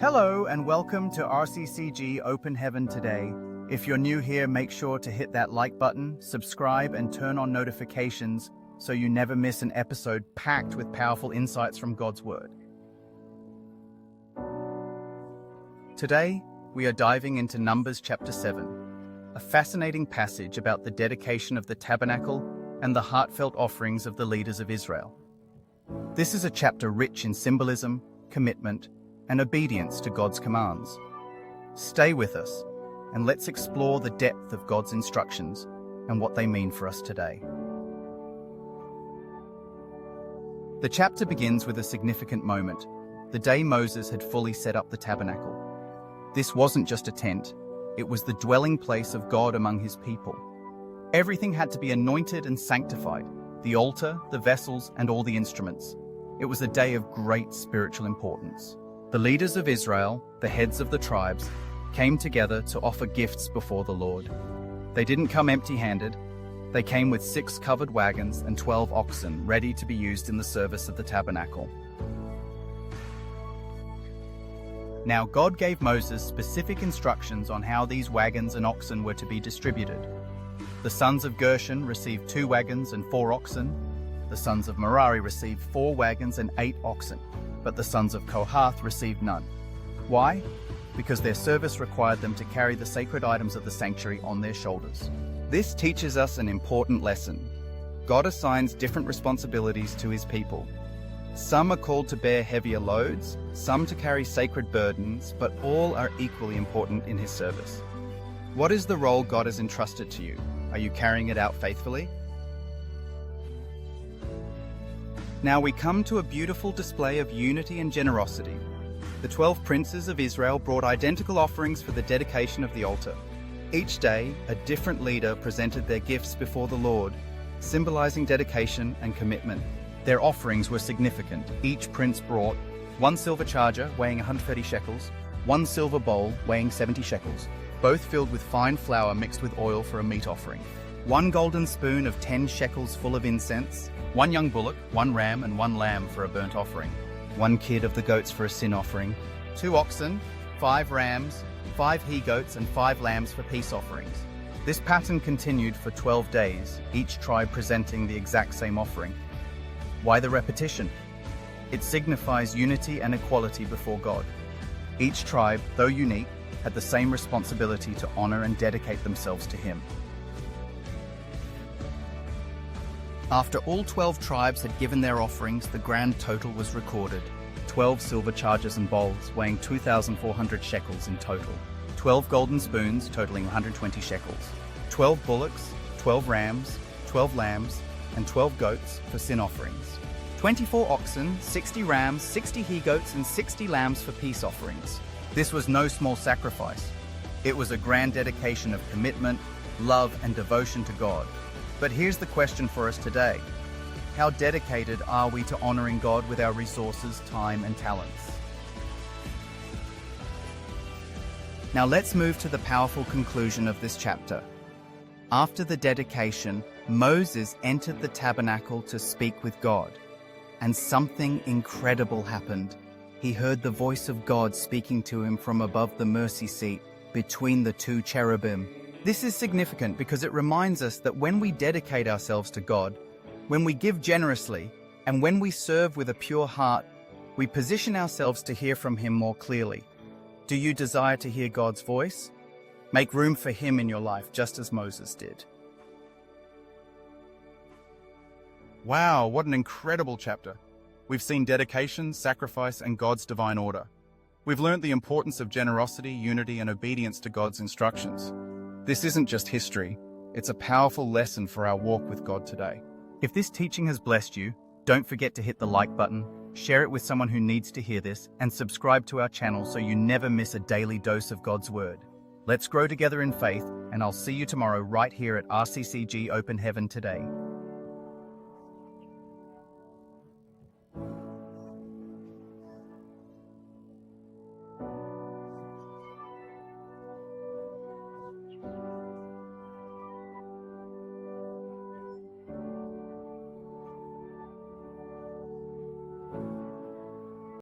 Hello and welcome to RCCG Open Heaven today. If you're new here, make sure to hit that like button, subscribe, and turn on notifications so you never miss an episode packed with powerful insights from God's Word. Today, we are diving into Numbers chapter 7, a fascinating passage about the dedication of the tabernacle and the heartfelt offerings of the leaders of Israel. This is a chapter rich in symbolism, commitment, and obedience to God's commands. Stay with us, and let's explore the depth of God's instructions and what they mean for us today. The chapter begins with a significant moment, the day Moses had fully set up the tabernacle. This wasn't just a tent, it was the dwelling place of God among his people. Everything had to be anointed and sanctified, the altar, the vessels, and all the instruments. It was a day of great spiritual importance. The leaders of Israel, the heads of the tribes, came together to offer gifts before the Lord. They didn't come empty-handed. They came with 6 covered wagons and 12 oxen ready to be used in the service of the tabernacle. Now God gave Moses specific instructions on how these wagons and oxen were to be distributed. The sons of Gershon received 2 wagons and 4 oxen. The sons of Merari received 4 wagons and 8 oxen. But the sons of Kohath received none. Why? Because their service required them to carry the sacred items of the sanctuary on their shoulders. This teaches us an important lesson. God assigns different responsibilities to his people. Some are called to bear heavier loads, some to carry sacred burdens, but all are equally important in his service. What is the role God has entrusted to you? Are you carrying it out faithfully? Now we come to a beautiful display of unity and generosity. The 12 princes of Israel brought identical offerings for the dedication of the altar. Each day, a different leader presented their gifts before the Lord, symbolizing dedication and commitment. Their offerings were significant. Each prince brought 1 silver charger weighing 130 shekels, 1 silver bowl weighing 70 shekels, both filled with fine flour mixed with oil for a meat offering, 1 golden spoon of 10 shekels full of incense, 1 young bullock, 1 ram, and 1 lamb for a burnt offering, 1 kid of the goats for a sin offering, 2 oxen, 5 rams, 5 he-goats, and 5 lambs for peace offerings. This pattern continued for 12 days, each tribe presenting the exact same offering. Why the repetition? It signifies unity and equality before God. Each tribe, though unique, had the same responsibility to honor and dedicate themselves to him. After all 12 tribes had given their offerings, the grand total was recorded. 12 silver chargers and bowls weighing 2,400 shekels in total. 12 golden spoons totaling 120 shekels. 12 bullocks, 12 rams, 12 lambs, and 12 goats for sin offerings. 24 oxen, 60 rams, 60 he-goats, and 60 lambs for peace offerings. This was no small sacrifice. It was a grand dedication of commitment, love, and devotion to God. But here's the question for us today. How dedicated are we to honoring God with our resources, time, and talents? Now let's move to the powerful conclusion of this chapter. After the dedication, Moses entered the tabernacle to speak with God, and something incredible happened. He heard the voice of God speaking to him from above the mercy seat between the 2 cherubim. This is significant because it reminds us that when we dedicate ourselves to God, when we give generously, and when we serve with a pure heart, we position ourselves to hear from him more clearly. Do you desire to hear God's voice? Make room for him in your life, just as Moses did. Wow, what an incredible chapter. We've seen dedication, sacrifice, and God's divine order. We've learned the importance of generosity, unity, and obedience to God's instructions. This isn't just history, it's a powerful lesson for our walk with God today. If this teaching has blessed you, don't forget to hit the like button, share it with someone who needs to hear this, and subscribe to our channel so you never miss a daily dose of God's Word. Let's grow together in faith, and I'll see you tomorrow right here at RCCG Open Heaven today.